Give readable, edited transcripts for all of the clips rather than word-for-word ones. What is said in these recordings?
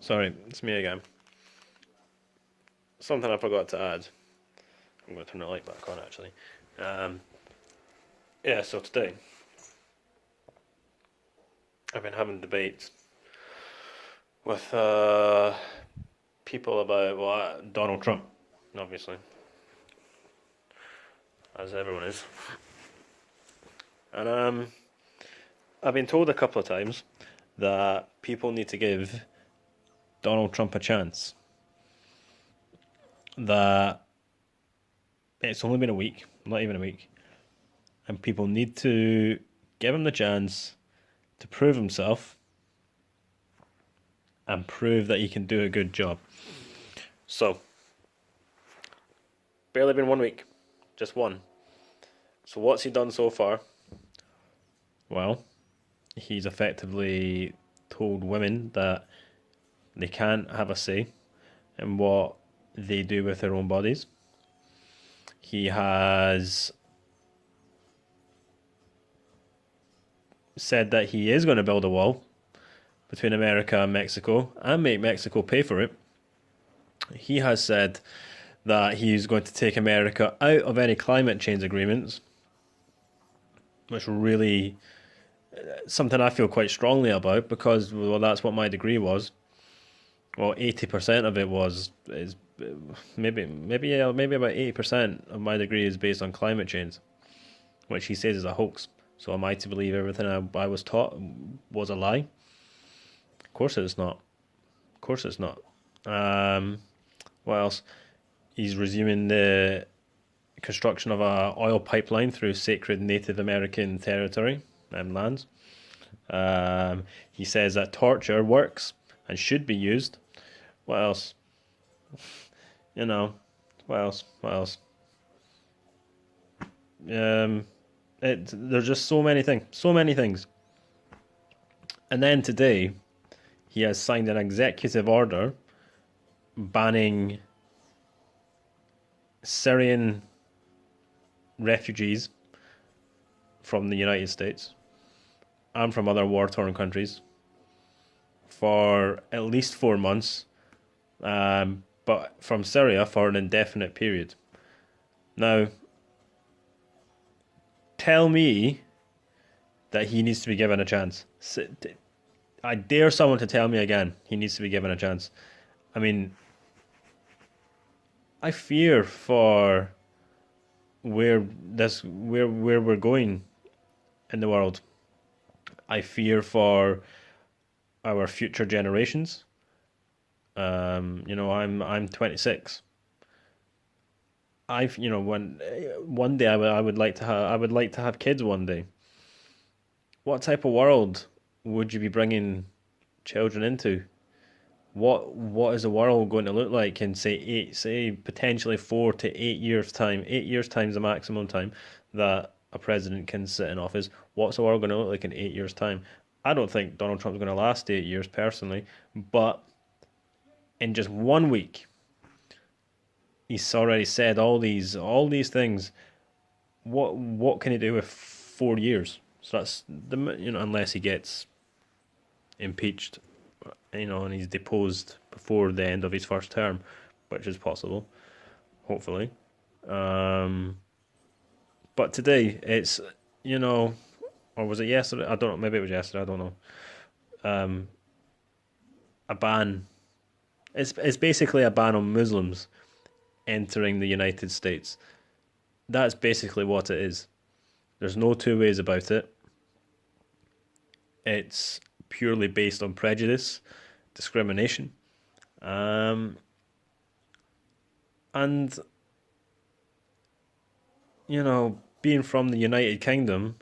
Sorry, it's me again. Something I forgot to add. I'm going to turn the light back on actually. Um, yeah, so today I've been having debates with people about Donald Trump, obviously, as everyone is. And I've been told a couple of times that people need to give Donald Trump a chance. That it's only been a week, not even a week, and people need to give him the chance to prove himself and prove that he can do a good job. So, barely been 1 week, just one. So, what's he done so far? Well, he's effectively told women that they can't have a say in what they do with their own bodies. He has said that he is going to build a wall between America and Mexico and make Mexico pay for it. He has said that he's going to take America out of any climate change agreements, which really something I feel quite strongly about because well that's what my degree was. Well, 80% of it is maybe about 80% of my degree is based on climate change, which he says is a hoax. So am I to believe everything I was taught was a lie? Of course it's not. Of course it's not. What else? He's resuming the construction of a oil pipeline through sacred Native American territory and lands. He says that torture works and should be used. What else? You know, what else? What else? There's just so many things, so many things. And then today, he has signed an executive order banning Syrian refugees from the United States and from other war-torn countries for at least 4 months, but from Syria for an indefinite period. Now, tell me that he needs to be given a chance. I dare someone to tell me again he needs to be given a chance. I mean, I fear for where we're going in the world. I fear for our future generations. I'm 26. When one day I would like to have kids one day. What type of world would you be bringing children into? What is the world going to look like in say potentially 4 to 8 years time? 8 years time is the maximum time that a president can sit in office. What's the world going to look like in 8 years time? I don't think Donald Trump's going to last 8 years personally, but in just 1 week, he's already said all these things. What can he do with 4 years? So that's unless he gets impeached, and he's deposed before the end of his first term, which is possible, hopefully. But today it's or was it yesterday? I don't know. Maybe it was yesterday. I don't know. A ban. It's basically a ban on Muslims entering the United States. That's basically what it is. There's no two ways about it. It's purely based on prejudice, discrimination, and being from the United Kingdom,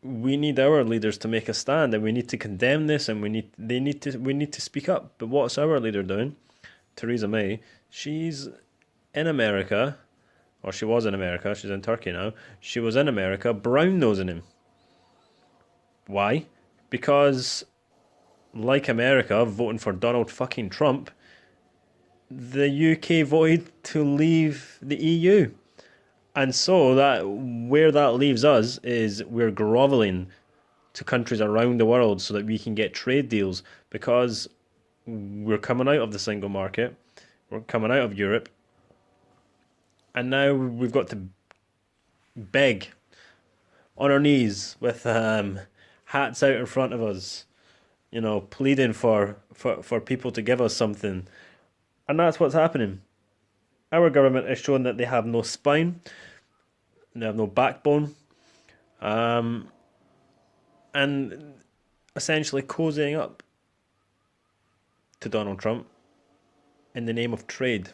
we need our leaders to make a stand, and we need to condemn this, and we need to speak up. But what's our leader doing? Theresa May. She's in America, or she was in America. She's in Turkey now. She was in America, brown nosing him. Why? Because, like America, voting for Donald fucking Trump, the UK voted to leave the EU. And so that where that leaves us is we're groveling to countries around the world so that we can get trade deals, because we're coming out of the single market, we're coming out of Europe, and now we've got to beg on our knees with hats out in front of us, pleading for people to give us something. And that's what's happening. Our government has shown that they have no spine, they have no backbone, and essentially cozying up to Donald Trump in the name of trade.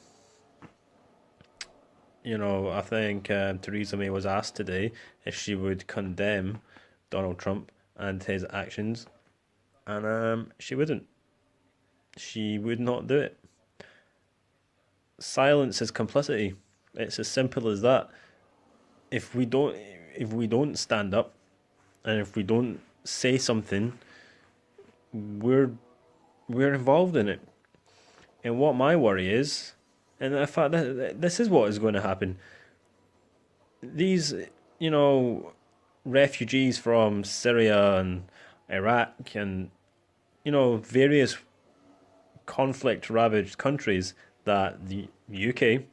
I think Theresa May was asked today if she would condemn Donald Trump and his actions, and she wouldn't. She would not do it. Silence is complicity. It's as simple as that. If we don't stand up, and if we don't say something, we're involved in it. And what my worry is, and in fact, this is what is going to happen. These, refugees from Syria and Iraq and, various conflict-ravaged countries that the UK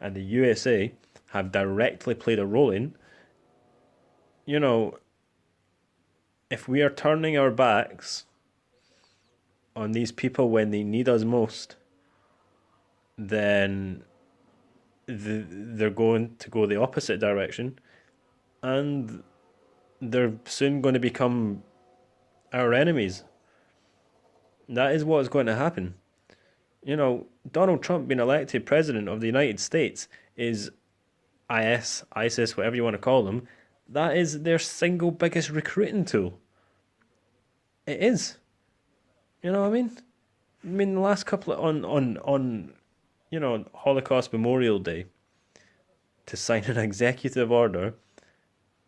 and the USA have directly played a role in, if we are turning our backs on these people when they need us most, then they're going to go the opposite direction, and they're soon going to become our enemies. That is what is going to happen. Donald Trump being elected president of the United States is ISIS, whatever you want to call them. That is their single biggest recruiting tool. It is. You know what I mean? The last couple of, on Holocaust Memorial Day, to sign an executive order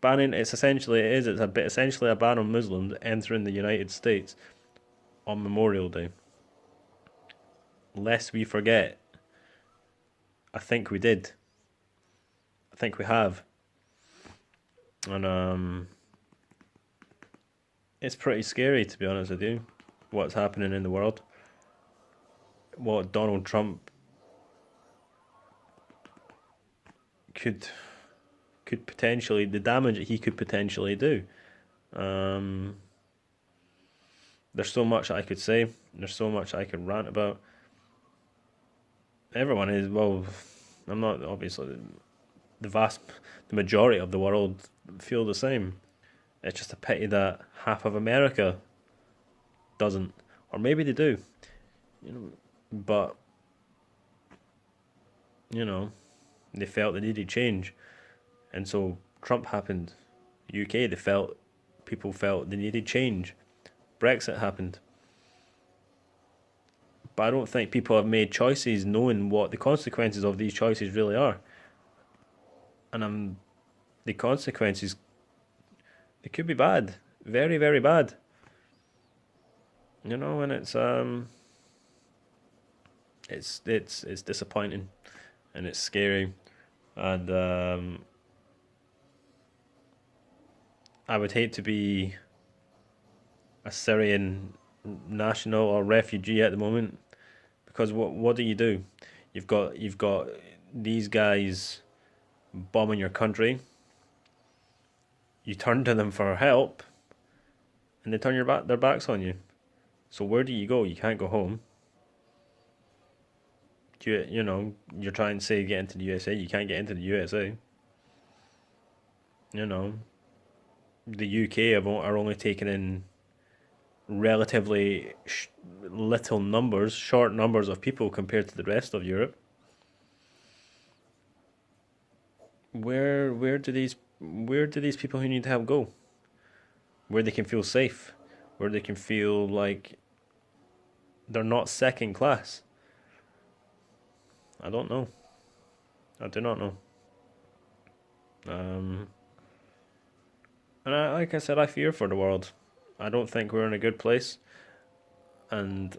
banning, it's essentially a ban on Muslims entering the United States on Memorial Day. Lest we forget, I think we did. I think we have. And it's pretty scary, to be honest with you, what's happening in the world. What Donald Trump could potentially, the damage that he could potentially do. There's so much I could say. There's so much I could rant about. Everyone is, I'm not, obviously, the majority of the world feel the same. It's just a pity that half of America doesn't, or maybe they do, but they felt they needed change, and so Trump happened. UK, people felt they needed change. Brexit happened. But I don't think people have made choices knowing what the consequences of these choices really are. And the consequences, they could be bad. Very, very bad. And it's disappointing, and it's scary. And I would hate to be a Syrian national or refugee at the moment, because what do? You've got these guys bombing your country. You turn to them for help, and they turn their backs on you. So where do you go? You can't go home. You're trying to say get into the USA. You can't get into the USA. The UK are only taking in relatively short numbers of people compared to the rest of Europe. Where do these people who need help go? Where they can feel safe, where they can feel like they're not second class. I don't know. I do not know. And like I said, I fear for the world. I don't think we're in a good place, and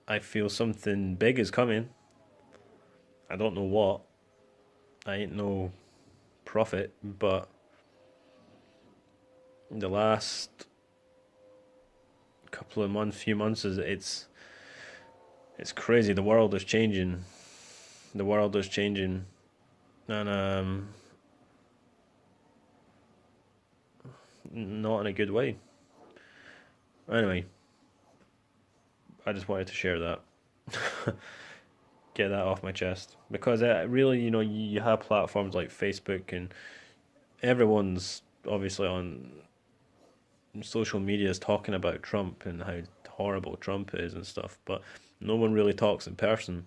I feel something big is coming. I don't know what. I ain't no prophet, but the last couple of months, few months, is it's crazy. The world is changing. The world is changing, and not in a good way. Anyway, I just wanted to share that, get that off my chest, because really, you have platforms like Facebook, and everyone's obviously on social media is talking about Trump and how horrible Trump is and stuff, but no one really talks in person.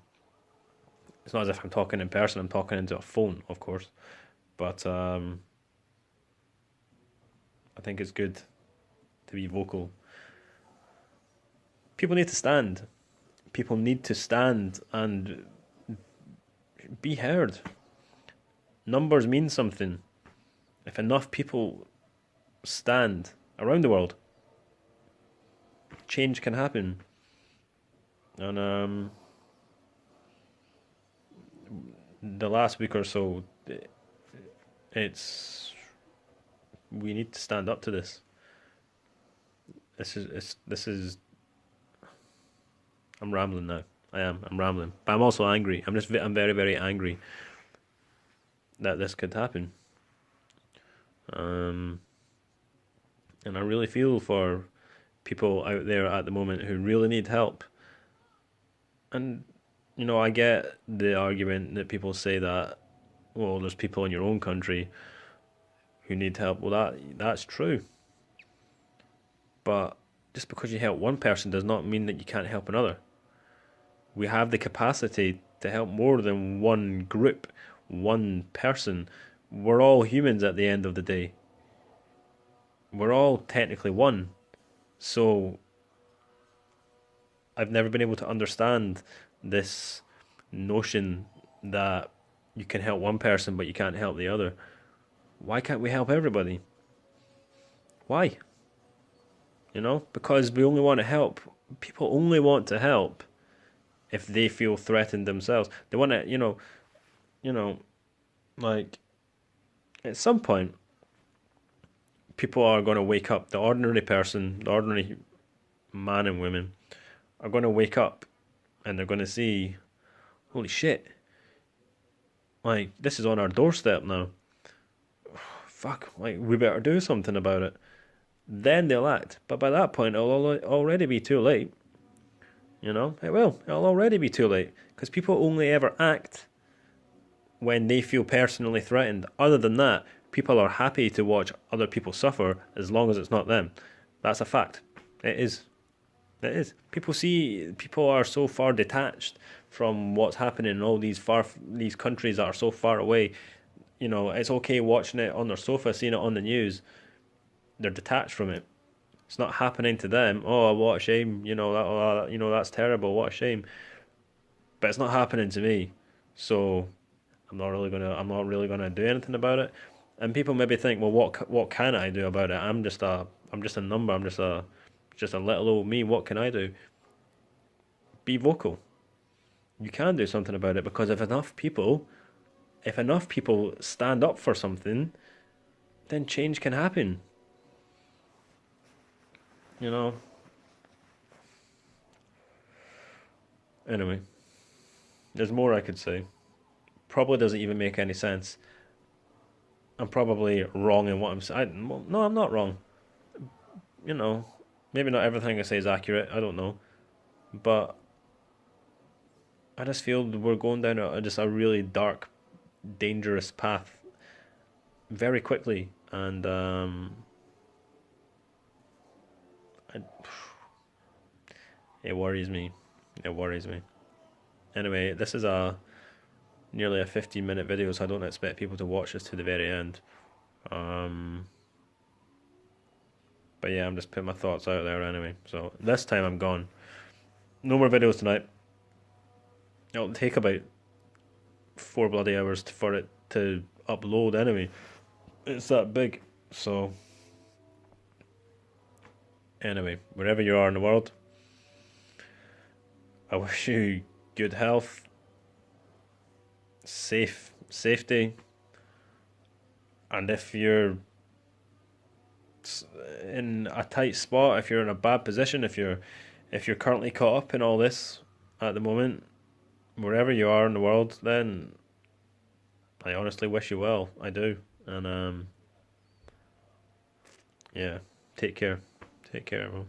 It's not as if I'm talking in person, I'm talking into a phone, of course. But I think it's good to be vocal. People need to stand. People need to stand and be heard. Numbers mean something. If enough people stand around the world, change can happen. And the last week or so, it's we need to stand up to this. This is. I'm rambling now. I'm rambling, but I'm also angry. I'm very very angry that this could happen. Um, and I really feel for people out there at the moment who really need help. And I get the argument that people say that, well, there's people in your own country who need help. Well, that's true. But just because you help one person does not mean that you can't help another. We have the capacity to help more than one group, one person. We're all humans at the end of the day. We're all technically one. So I've never been able to understand this notion that you can help one person but you can't help the other. Why can't we help everybody? Why? Because we only want to help. People only want to help if they feel threatened themselves. They want to, like at some point, people are going to wake up. The ordinary person, the ordinary man and women, are going to wake up, and they're going to see, holy shit, like this is on our doorstep now. Fuck, like we better do something about it. Then they'll act. But by that point, it'll already be too late. It will. It'll already be too late. Because people only ever act when they feel personally threatened. Other than that, people are happy to watch other people suffer as long as it's not them. That's a fact. It is. It is. People are so far detached from what's happening in all these countries that are so far away. It's okay watching it on their sofa, seeing it on the news. They're detached from it. It's not happening to them. Oh, what a shame! That's terrible. What a shame. But it's not happening to me. So I'm not really gonna do anything about it. And people maybe think, well, what can I do about it? I'm just a number. I'm just a little old me. What can I do? Be vocal. You can do something about it, because if enough people stand up for something, then change can happen. Anyway, there's more I could say. Probably doesn't even make any sense. I'm probably wrong in what I'm saying. Well, no, I'm not wrong. Maybe not everything I say is accurate. I don't know. But I just feel we're going down just a really dark, dangerous path very quickly. And I, it worries me. It worries me. Anyway, this is nearly a 15-minute video, so I don't expect people to watch this to the very end. But yeah, I'm just putting my thoughts out there anyway. So this time I'm gone. No more videos tonight. It'll take about 4 bloody hours for it to upload anyway. It's that big. So anyway, wherever you are in the world, I wish you good health, safety, and if you're in a tight spot, if you're in a bad position, if you're currently caught up in all this at the moment, wherever you are in the world, then I honestly wish you well. I do, and yeah, take care, take care, everyone.